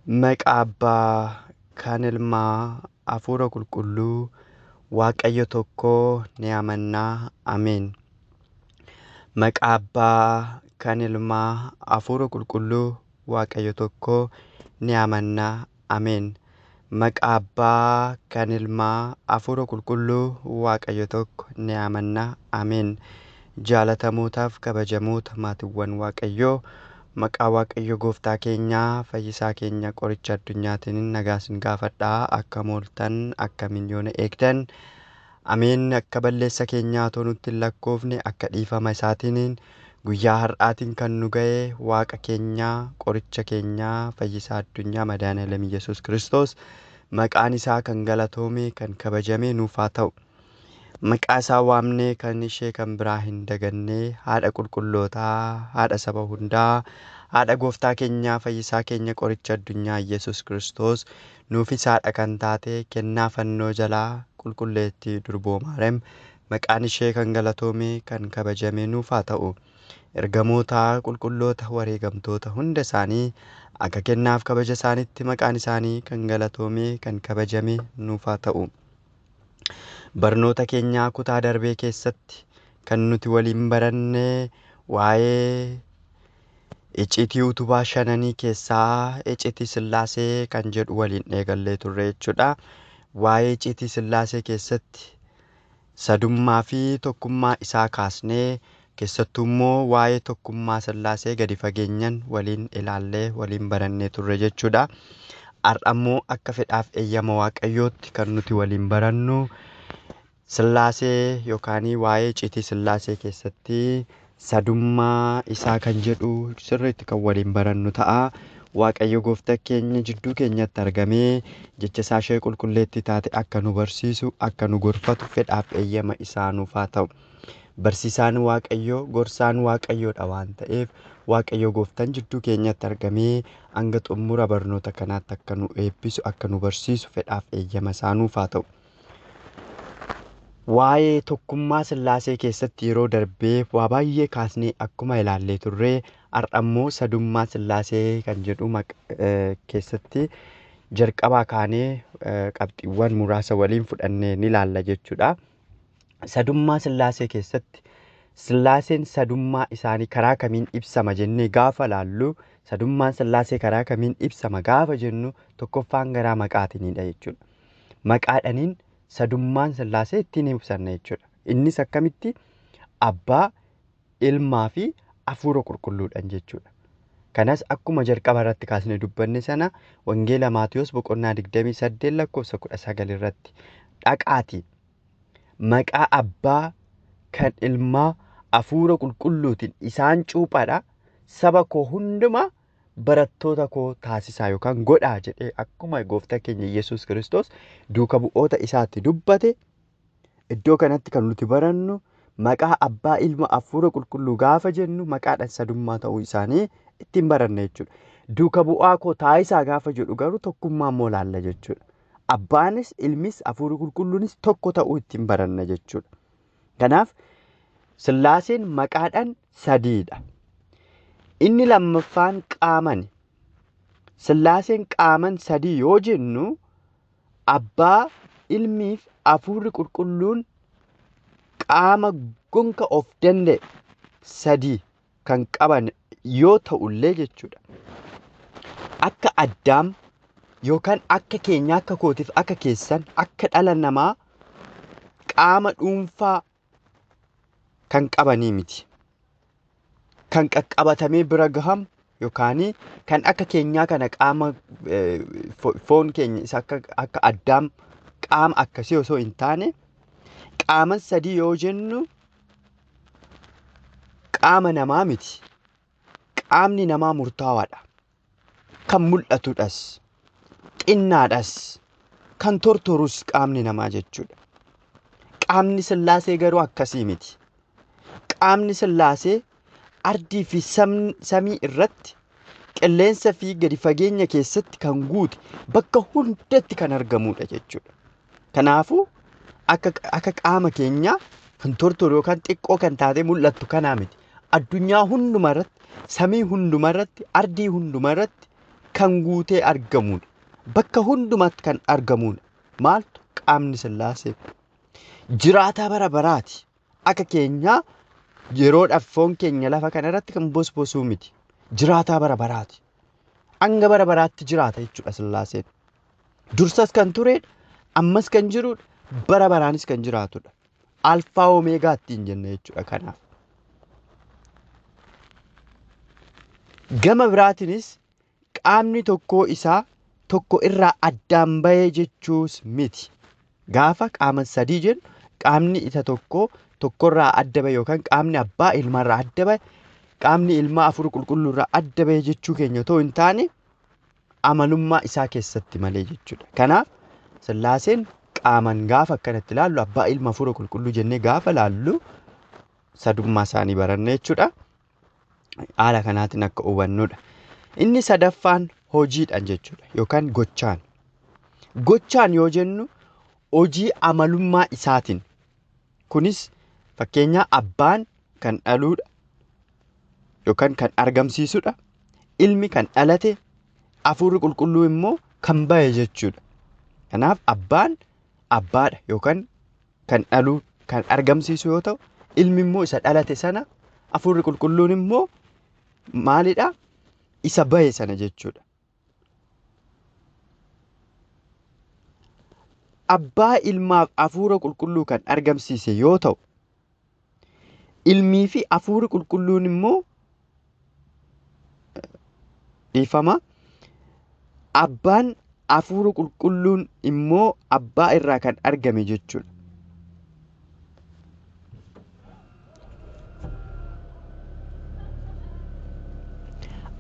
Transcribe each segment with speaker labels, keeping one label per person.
Speaker 1: Maqaa Abbaa, kan Ilmaa, Hafuura Qulqulluu, Waaqayyo tokkoo ni amannaa. Ameen. Maqaa Abbaa, kan Ilmaa, Hafuura Qulqulluu, Waaqayyo tokkoo ni amannaa. Ameen. Maqaa Abbaa, kan Ilmaa, Hafuura Qulqulluu, Waaqayyo tokko ni amannaa. Ameen. Jaalatamootaaf kabajamoota maatiiwwan Waaqayyoo, maqaa Waaqayyo Gooftaa keenyaa Fayyisaa keenya qoricha addunyaatiin nagaa isin gaafadhaa. Akkam ooltan, akkamiin yoona eegdan. Ameen. Akka balleessa keenyaa otoo nutti hin lakkoofne akka dhiifama isaatiin guyyaa har'aatiin kan nu ga'e Waaqa keenyaa qoricha keenyaa Fayyisaa addunyaa Madaani'elam Yesuus Kiristoos maqaan isaa kan galatoome kan kabajame nuuf haa ta'u. Maqaa isaa waamnee kan ishee kan biraa hin dagannee haadha qulqullootaa, haadha saba hundaa, haadha Gooftaa keenyaa Fayyisaa keenya qoricha addunyaa Yesuus Kiristoos nuufis haadha kan taate kennaa fannoo jalaa qulqulleettii Durboo Maariyaam maqaan ishee kan galatoome kan kabajame nuuf haa ta'u. Ergamoota qulqulloota wareegamtoota hunda isaanii akka kennaaf kabaja isaaniitti maqaan isaanii kan galatoome kan kabajame nuuf haa ta'u. Barnoota keenyaa kutaa darbee keessatti kan nuti waliin baranne waa'ee icciitii utubaa shananii keessaa icciitii Sillaasee kan jedhu waliin eegallee turre jechuudha. Waa'ee icciitii Sillaasee keessatti sadummaa fi tokkummaa isaa kaasnee keessattuu immoo waa'ee tokkummaa Sillaasee gadi fageenyan waliin ilaallee waliin barannee turre jechuudha. Har'a immoo akka fedhaaf eeyyama Waaqayyootti kan nuti waliin barannu Sillaasee yookaan waa'ee icciitii Sillaasee keessatti sadummaa isaa kan jedhu sirriitti kan waliin barannu ta'a. Waaqayyo Gooftaa keenya jidduu keenyatti argamee jecha isaa ishee qulqulleettii taate akka nu barsiisu, akka nu gorfatu fedhaaf eeyyama isaa nuuf haa ta'u. Barsiisaan Waaqayyoo, gorsaan Waaqayyoodha waan ta'eef Waaqayyo Gooftaan jidduu keenyatti argamee hanga xumura barnoota kanaatti akka nu eebbisu, akka nu barsiisu fedhaaf eeyyama isaa nuuf haa ta'u. Waa'ee tokkummaa Sillaasee keessatti yeroo darbee waa baay'ee kaasnee akkuma ilaallee turre har'a immoo sadummaa Sillaasee kan jedhu keessatti jalqabaa kaanee qabxiiwwan muraasa waliin fudhannee ni ilaalla jechuudha. Sadummaa Sillaasee keessatti Sillaaseen sadummaa isaanii karaa kamiin ibsama jennee gaafa ilaallu sadummaan Sillaasee karaa kamiin ibsama gaafa jennu tokkoffaan garaa maqaatiinidha jechuudha. Maqaadhaniin sadummaan Sillaasee ittiin ibsanna jechuudha. Innis akkamitti Abbaa, Ilmaa fi Hafuura Qulqulluudhaan jechuudha. Kanas akkuma jalqaba irratti kaasnee dubbanne sana Wangeela Maatiyos boqonnaa 28 lakkoofsa 19 irratti dhaqaatii maqaa Abbaa kan Ilmaa Hafuura Qulqulluutiin isaan cuuphaadha. Saba koo hundumaa barattoota koo taasisaa yookaan godhaa jedhee akkuma Gooftaa keenya Yesuus Kiristoos duuka bu'oota isaatti dubbate iddoo kanatti kan nuti barannu maqaa Abbaa, Ilma, Hafuura Qulqulluu gaafa jennu maqaadhaan sadummaa ta'uu isaanii ittiin baranna jechuudha. Duuka bu'aa koo taasisaa gaafa jedhu garuu tokkummaa immoo laalla jechuudha. Abbaanis, Ilmis, Hafuurri Qulqulluunis tokko ta'uu ittiin baranna jechuudha. Kanaaf Sillaaseen maqaadhaan sadiidha. Inni lammaffaan qaaman. Sillaaseen qaaman sadii yoo jennu Abbaa, Ilmiif Hafuurri Qulqulluun qaama gonka of danda'e sadii kan qaban yoo ta'ullee jechuudha. Akka Addaam yookaan akka keenya, akka kootiif, akka keessan, akka dhala namaa qaama dhuunfaa kan qabanii miti. Kan qaqqabatamee bira gahamu yookaan kan akka keenyaa kana qaama foon keenya isa akka Addaam qaama akkasii osoo hin taane qaaman sadii yoo jennu qaama namaa miti. Qaamni namaa murtaawaadha. Kan mul'atudhas, xinnaadhas, kan tortorus qaamni namaa jechuudha. Qaamni Sillaasee garuu akkasii miti. Qaamni Sillaasee ardii fi samii irratti qilleensa fi gadi fageenya keessatti kan guute bakka hundatti kan argamudha jechuudha. Kanaafuu akka qaama keenyaa kan tortoru yookaan xiqqoo kan taate mul'attu kanaa miti. Addunyaa hundumarratti, samii hundumarratti, ardii hundumarratti kan guutee argamudha. Bakka hundumaatti kan argamudha. Maaltu? Qaamni Sillaasee. Jiraataa bara baraati. Akka keenyaa yeroodhaaf foon keenya lafa kanarratti kan bosbosuu miti. Jiraataa bara baraati. Hanga bara baraatti jiraata jechuudha Sillaaseen. Dursas kan turedha, ammas kan jirudha, bara baraanis kan jiraatudha. Alfaa Omeegaa ittiin jenna jechuudha kanaaf. Gama biraatiinis qaamni tokkoo isaa tokko irraa addaan bahee jechuus miti. Gaafa qaama sadii jennu qaamni isa tokkorraa adda bahe yookaan qaamni abbaa ilmaarraa adda bahe qaamni ilmaa afur qulqulluurraa adda bahe jechuu keenya otoo hin taane amalummaa isaa keessatti malee jechuudha. Kanaaf Sillaaseen qaaman gaafa akkanatti ilaallu abbaa ilma afur qulqulluu jennee gaafa ilaallu sadummaa isaanii baranne jechuudha. Haala kanaatiin akka hubannudha. Inni sadaffaan hojiidhaan jechuudha yookaan gochaan. Gochaan yoo jennu hojii amalummaa isaatiin. Kunis fakkeenyaa abbaan kan dhaluudha yookaan kan argamsiisudha. Ilmi kan dhalate, afurri qulqulluu immoo kan bahe jechuudha. Kanaaf abbaan abbaadha yookaan kan dhaluu kan argamsiisu yoo ta'u, ilmi immoo isa dhalate sana, afurri qulqulluun immoo maalidha? Isa bahe sana jechuudha. Abbaa ilmaaf afuura qulqulluu kan argamsiise yoo ta'u, ilmii fi afuurri qulqulluun immoo dhiifama. Abbaan afuura qulqulluun immoo abbaa irraa kan argame jechuudha.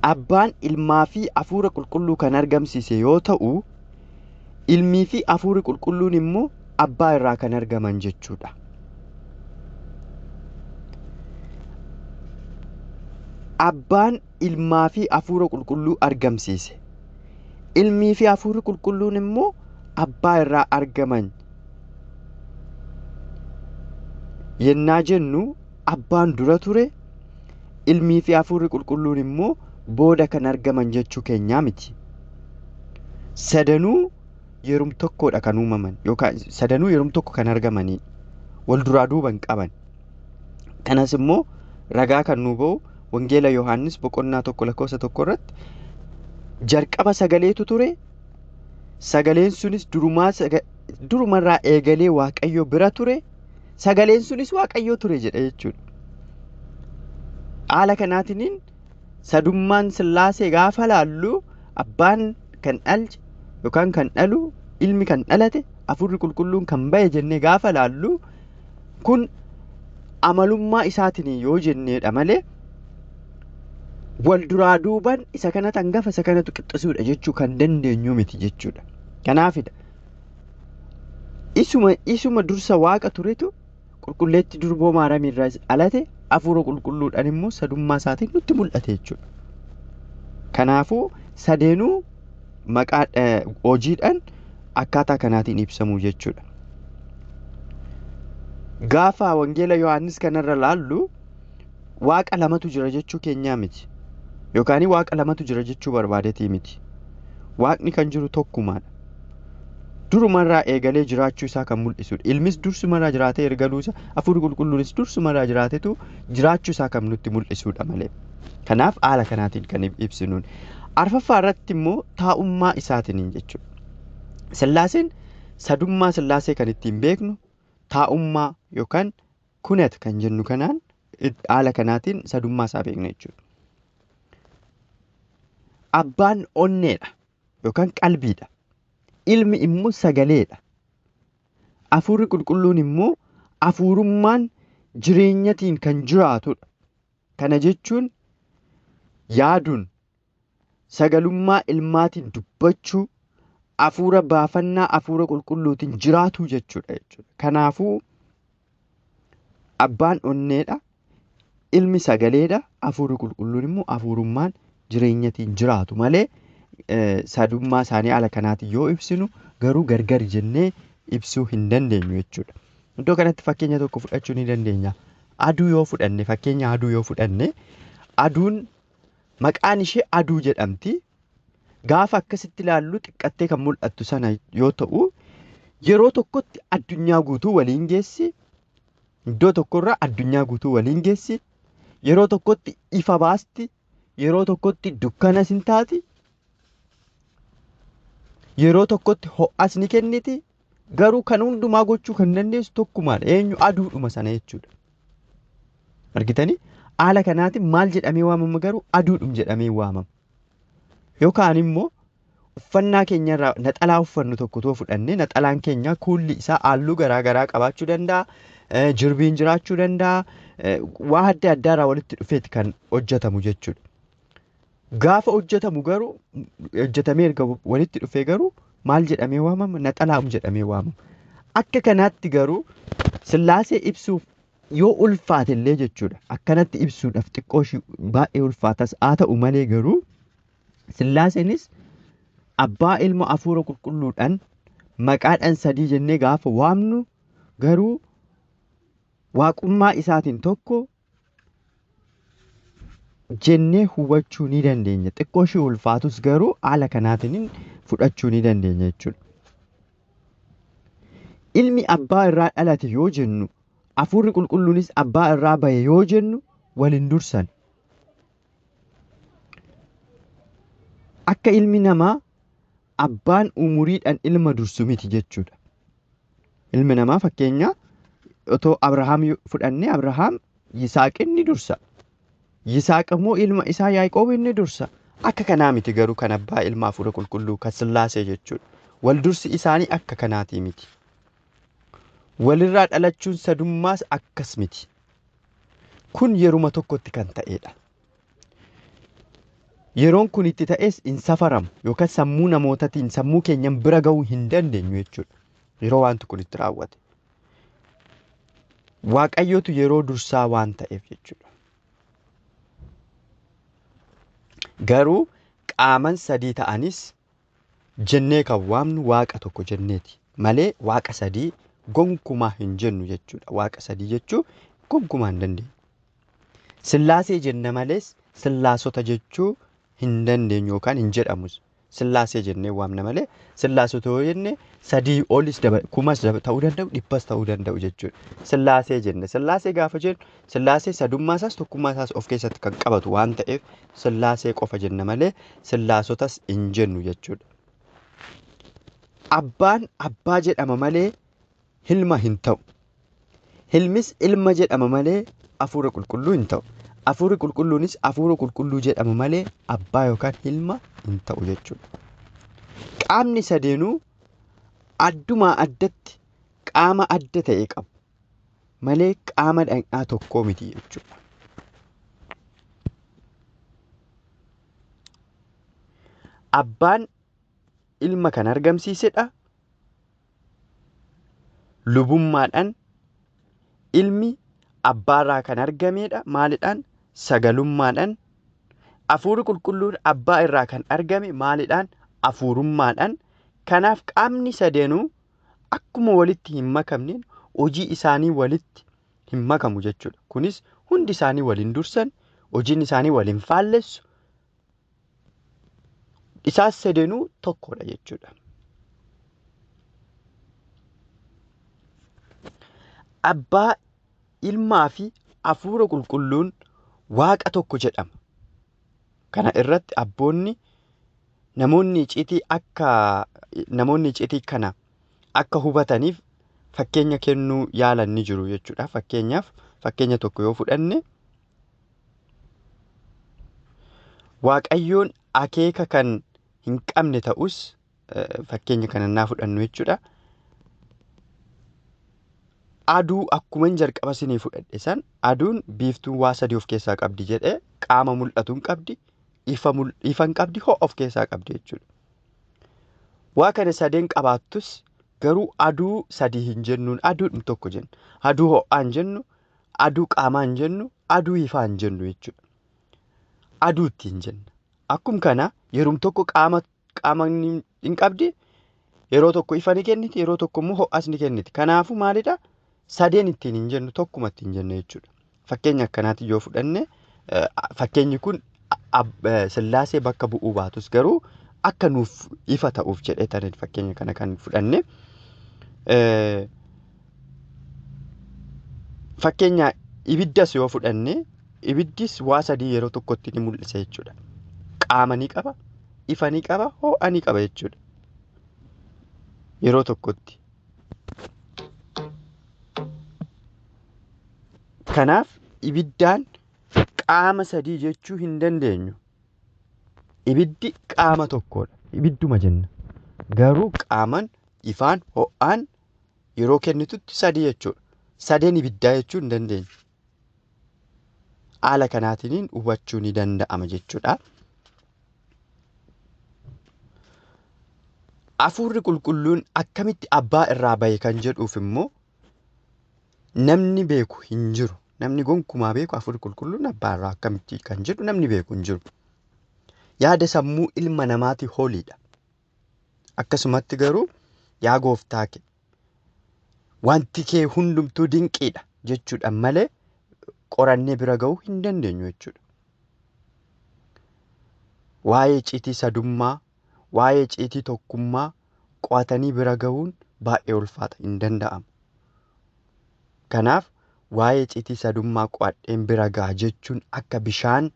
Speaker 1: Abbaan ilmaa fi afuura qulqulluu kan argamsiise yoo ta'u, ilmii fi afuurri qulqulluun immoo abbaa irraa kan argaman jechuudha. Abbaan ilmaa fi afuura qulqulluu argamsiise. Ilmii fi afuurri qulqulluun immoo abbaa irraa argaman yennaa jennu abbaan dura ture, ilmii fi afuurri qulqulluun immoo booda kan argaman jechuu keenyaa miti. Sadanuu yerum tokkodha kan uumaman yookaan sadanuu yerum tokko kan argamanii wal duraa duuban qaban. Kanas immoo ragaa kan nu ba'u Wangeela Yohaannis boqonnaa 1:1 irratti jalqaba sagaleetu ture. Sagaleen sunis durumarraa eegalee Waaqayyo bira ture. Sagaleen sunis Waaqayyo ture jedha jechuudha. Haala kanaatiin sadummaan Sillaasee gaafa laallu abbaan kan dhalche yookaan kan dhalu, ilmi kan dhalate, afurri qulqulluun kan bahe jennee gaafa laallu kun amalummaa isaatiin yoo jenneedha malee wal duraa duuban isa kanatu hangafa isa kanatu qixxisuudha jechuu kan dandeenyu miti jechuudha. Kanaafidha isuma dursa waaqa turetu qulqulleetti durboo Maariyaam irraa dhalate, afuura qulqulluudhaan immoo sadummaa isaatiin nutti mul'ate jechuudha. Kanaafuu sadeenuu maqaa hojiidhaan akkaataa kanaatiin ibsamu jechuudha. Gaafa Wangeela Yohaannis kanarra laallu waaqa lamatu jira jechuu keenyaa miti yookaan waaqa lamatu jira jechuu barbaadetii miti. Waaqni kan jiru tokkumaadha. Durumarraa eegalee jiraachuu isaa kan mul'isudha. Ilmis dursumarraa jiraatee ergaluusa, afuurri qulqulluunis dursumarraa jiraatetu jiraachuu isaa kan nutti mul'isudha malee. Kanaaf haala kanaatiin kan ibsinuun. Arfaffaa irratti immoo taa'ummaa isaatiin jechuudha. Sillaaseen sadummaa Sillaasee kan ittiin beeknu taa'ummaa yookaan kunet kan jennu kanaan haala kanaatiin sadummaa isaa beekna jechuudha. Abbaan onneedha yookaan qalbiidha. Ilmi immoo sagaleedha. Afuurri qulqulluun immoo afuurummaan jireenyatiin kan jiraatudha. Kana jechuun yaaduun, sagalummaa ilmaatiin dubbachuu, afuura baafannaa afuura qulqulluutiin jiraatuu jechuudha. Kanaafuu abbaan onneedha, ilmi sagaleedha, afuurri qulqulluun immoo afuurummaan jireenyatiin jiraatu malee sadummaa isaanii haala kanaatiin yoo ibsinu garuu gargar jennee ibsuu hin dandeenyu jechuudha. Iddoo kanatti fakkeenya tokko fudhachuu ni dandeenya. Aduu yoo fudhanne, fakkeenya aduu yoo fudhanne, aduun maqaan ishee aduu jedhamti. Gaafa akkasitti ilaallu xiqqattee kan mul'attu sana yoo ta'u, yeroo tokkotti addunyaa guutuu waliin geessi. Iddoo tokkorraa addunyaa guutuu waliin geessi. Yeroo tokkotti ifa baasti. Yeroo tokkotti dukkanas hin taati. Yeroo tokkotti ho'as ni kenniti. Garuu kan hundumaa gochuu kan dandeessu tokkumaadha. Eenyu? Aduudhuma sana jechuudha. Argitanii? Haala kanaatiin maal jedhamee waamama? Garuu aduudhum jedhamee waamama. Yookaan immoo uffannaa keenyarraa naxalaa uffannu tokko too fudhannee naxalaan keenya kuulli isaa halluu garaa garaa qabaachuu danda'a. Jirbiin jiraachuu danda'a. Waa adda addaarraa walitti dhufeeti kan hojjetamu jechuudha. Gaafa hojjetamu garuu hojjetamee erga walitti dhufee garuu maal jedhamee waamama? Naxalaa'um jedhamee waamama. Akka kanaatti garuu Sillaasee ibsuuf yoo ulfaate illee jechuudha. Akkanatti ibsuudhaaf xiqqoo baay'ee ulfaatas haa ta'u malee garuu Sillaaseenis Abbaa, Ilma, Hafuura Qulqulluudhaan maqaadhaan sadii jennee gaafa waamnu garuu waaqummaa isaatiin tokko jennee hubachuu ni dandeenya. Xiqqoo ishee ulfaatus garuu haala kanaatiin fudhachuu ni dandeenya jechuudha. Ilmi abbaa irraa dhalate yoo jennu, Hafuurri Qulqulluunis abbaa irraa bahe yoo jennu waliin dursan. Akka ilmi namaa abbaan umuriidhaan ilma dursu miti jechuudha. Ilmi namaa fakkeenya otoo Abrahaam fudhannee Abrahaam Yisaaqin ni dursa. Yisaaq immoo ilma isaa Yaaqoob ni dursa. Akka kanaa miti garuu kan abbaa, ilma, Hafuura Qulqulluu kan Sillaasee jechuudha. Wal dursi isaanii akka kanaatii miti. Walirraa dhalachuun sadummaas akkas miti. Kun yeruma tokkotti kan ta'edha. Yeroon kun itti ta'es hin safaramu yookaan sammuu namootaatiin sammuu keenyan bira gahuu hin dandeenyu jechuudha. Yeroo wanti kun itti raawwate. Waaqayyootu yeroo dursaa waan ta'eef jechuudha. Garuu qaaman sadii ta'anis jennee kan waamnu waaqa tokko jenneeti malee waaqa sadii gonkumaa hin jennu jechuudha. Waaqa sadii jechuu gonkumaa hin dandeenyu. Sillaasee jenna malees sillaasota jechuu hin dandeenyu yookaan hin jedhamus. Sillaasee jennee waamna malee sillaasota yoo jenne sadii olis kumas ta'uu danda'u, dhibbaas ta'uu danda'u jechuudha. Sillaasee jenne. Sillaasee gaafa jennu sillaasee sadummaa isaas tokkummaa isaas of keessatti kan qabatu waan ta'eef sillaasee qofa jenna malee sillaasotas hin jennu jechuudha. Abbaan abbaa jedhama malee ilma hin ta'u. Ilmis ilma jedhama malee Hafuura Qulqulluu hin ta'u. Hafuurri Qulqulluunis Hafuura Qulqulluu jedhama malee abbaa yookaan ilma hin ta'u jechuudha. Qaamni sadeenuu addumaa addatti qaama adda ta'e qabu malee qaama dhaqnaa tokkoo miti jechuudha. Abbaan ilma kan argamsiisedha. Lubummaadhaan ilmi abbaarraa kan argamedha. Maalidhaan? Sagalummaadhaan. Hafuurri Qulqulluun abbaa irraa kan argame maalidhaan? Hafuurummaadhaan. Kanaaf qaamni sadeenuu akkuma walitti hin makamneen hojii isaanii walitti hin makamu jechuudha. Kunis hundi isaanii waliin dursan, hojiin isaanii waliin faallessu. Isaas sadeenuu tokkodha jechuudha. Abbaa, Ilmaa fi Hafuura Qulqulluun waaqa tokko jedhama. Kana irratti namoonni icciitii kana akka hubataniif fakkeenya kennuu yaalan ni jiru jechuudha. Fakkeenyaaf fakkeenya tokko yoo fudhanne Waaqayyoon akeeka kan hin qabne ta'us fakkeenya kana naa fudhannu jechuudha. Aduu akkuma jalqaba isinii fudhadhe san aduun biiftuun waa sadii of keessaa qabdi jedhee qaama mul'atuun qabdi, ifan qabdi, ho'a of keessaa qabdi jechuudha. Waa kana sadeen qabaattus garuu aduu sadii hin jennuun aduun tokko jenna. Aduu ho'aa hin jennu, aduu qaamaa hin jennu, aduu ifaa hin jennu jechuudha. Aduu ittiin jenna. Akkuma kana yeroo tokko qaama hin qabdi, yeroo tokko ifa ni kenniti, yeroo tokko immoo ho'as ni kenniti. Kanaafuu maalidha? Sadeen ittiin hin jennu, tokkuma ittiin jenna jechuudha. Fakkeenya akkanaatti yoo fudhanne fakkeenyi kun Sillaasee bakka bu'uu baatus garuu akka nuuf ifa ta'uuf jedhee tarin fakkeenya kana kan fudhanne fakkeenya ibiddas yoo fudhanne ibiddis waa sadii yeroo tokkotti ni mul'isa jechuudha. Qaama ni qaba, ifa ni qaba, ho'a ni qaba jechuudha. Yeroo tokkotti. Kanaaf ibiddaan qaama sadii jechuu hin dandeenyu. Ibiddi qaama tokkodha. Ibidduma jenna. Garuu qaaman, ifaan, ho'aan yeroo kennitutti sadii jechuudha. Sadeen ibiddaa jechuu hin dandeenyu. Haala kanaatiin hubachuu ni danda'ama jechuudha. Hafuurri qulqulluun akkamitti abbaa irraa bahe kan jedhuuf immoo namni beeku hin jiru. Namni gonkumaa beeku hafuurri qulqulluun abbaa irraa akkamitti kan jedhu namni beeku hin jiru. Yaada sammuu ilma namaati holiidha. Akkasumatti garuu yaa gooftaa kee wanti kee hundumtuu dinqiidha jechuudha malee qorannee bira ga'uu hin dandeenyu jechuudha. Waa'ee icciitii sadummaa, waa'ee icciitii tokkummaa qo'atanii bira ga'uun baay'ee ulfaata hin danda'amu. Kanaaf waa'ee icciitii sadummaa qo'adheen bira ga'a jechuun akka bishaan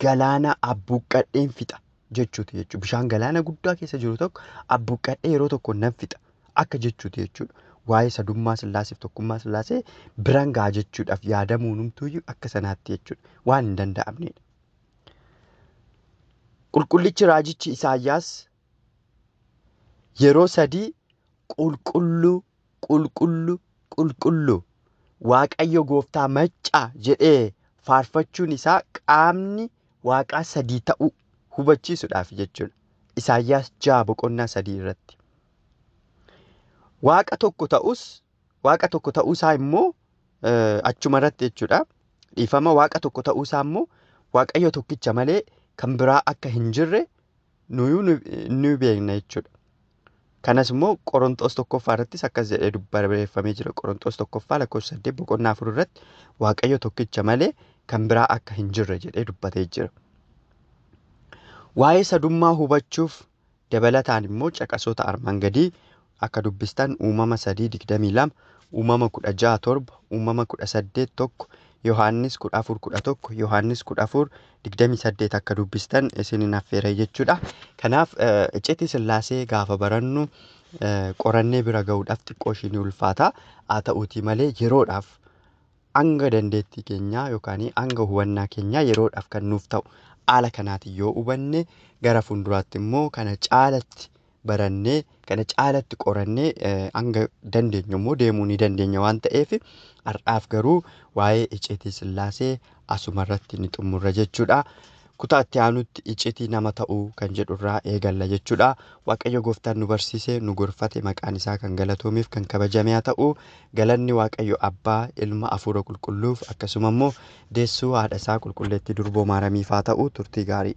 Speaker 1: galaana abbuuqqadheen fixa jechuuti jechuudha. Bishaan galaana guddaa keessa jiru tokko abbuuqqadhee yeroo tokko nan fixa akka jechuuti jechuudha. Waa'ee sadummaa Sillaaseef tokkummaa Sillaasee biraan ga'a jechuudhaaf yaadamuun humtuuyyuu akka sanaatti jechuudha. Waan hin danda'amnedha. Qulqullichi raajichi Isaayyaas yeroo sadii qulqulluu qulqulluu qulqulluu Waaqayyo gooftaa maccaa jedhee faarfachuun isaa qaamni Waaqaa sadii ta'uu hubachiisuudhaaf jechuudha. Isaayyaas 6:3 irratti. Waaqa tokko ta'uusaa immoo achuma irratti jechuudha. Dhiifama waaqa tokko ta'uusaa immoo Waaqayyo tokkicha malee kan biraa akka hin jirre nuyi beekna jechuudha. Kanas immoo Qorontos 1 irrattis akkas jedhee barreeffamee jira. Qorontos 1:8 irratti Waaqayyo tokkicha malee kan biraa akka hin jirre jedhee dubbatee jira. Waa'ee sadummaa hubachuuf dabalataan immoo caqasoota armaan gadii akka dubbistan uumama 3:22, uumama 16:7, uumama 18:1, Yohaannis 14:11, Yohaannis 14:28 akka dubbistan isinin affeera jechuudha. Kanaaf icciitii Sillaasee gaafa barannu qorannee bira ga'uudhaaf xiqqoo ishii ni ulfaata. Haa ta'uutii malee yeroodhaaf hanga dandeettii keenyaa yookaan hanga hubannaa keenyaa yeroodhaaf kan nuuf ta'u haala kanaatiin yoo hubanne gara fuulduraatti immoo kana caalatti barannee kana caalatti qorannee hanga dandeenyu immoo deemuu ni dandeenya waan ta'eef har'aaf garuu waa'ee icciitii Sillaasee asuma irratti ni xumurra jechuudha. Kutaa itti aanutti icciitii nama ta'uu kan jedhurraa eegalla jechuudha. Waaqayyo gooftaan nu barsiisee nu gorfate maqaan isaa kan galatoomeef kan kabajamee haa ta'u. Galanni Waaqayyo Abbaa Ilma Hafuura Qulqulluuf akkasuma immoo deessuu haadha isaa qulqulleettii Durboo Maaramiif haa ta'u. Turtii gaarii.